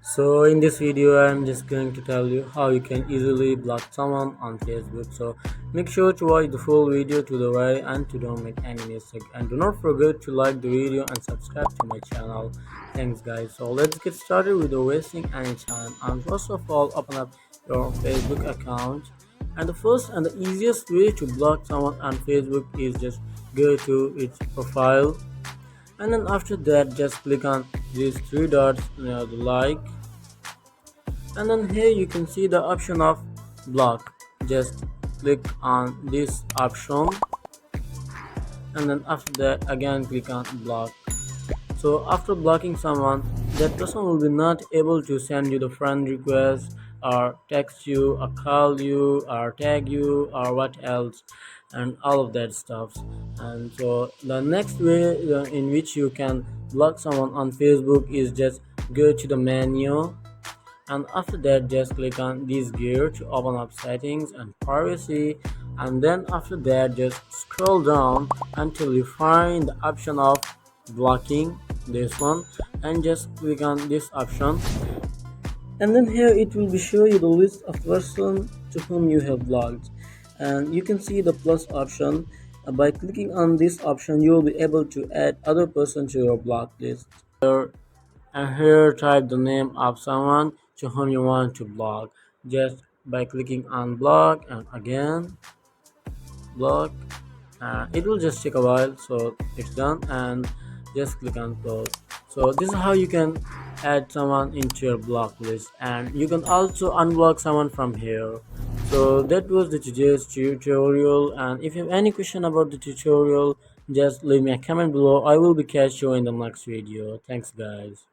So in this video I'm just going to tell you how you can easily block someone on Facebook. So make sure to watch the full video to the very end to don't make any mistake, and do not forget to like the video and subscribe to my channel. Thanks guys. So let's get started without wasting any time. And first of all, open up your Facebook account, and the first and the easiest way to block someone on Facebook is just go to its profile, and then after that just click on these three dots near the like, and then here you can see the option of block. Just click on this option, and then after that again click on block. So after blocking someone, that person will be not able to send you the friend request or text you or call you or tag you or what else, and all of that stuff. And so the next way in which you can block someone on Facebook is just go to the menu, and after that just click on this gear to open up settings and privacy, and then after that just scroll down until you find the option of blocking, this one, and just click on this option, and then here it will be show you the list of person to whom you have blocked, and you can see the plus option. By clicking on this option you will be able to add other person to your block list, and here type the name of someone to whom you want to block just by clicking on block and again block. It will just take a while, so it's done, and just click on close. So this is how you can add someone into your block list, and you can also unblock someone from here. So that was the today's tutorial, and if you have any question about the tutorial, just leave me a comment below. I will be catch you in the next video. Thanks guys.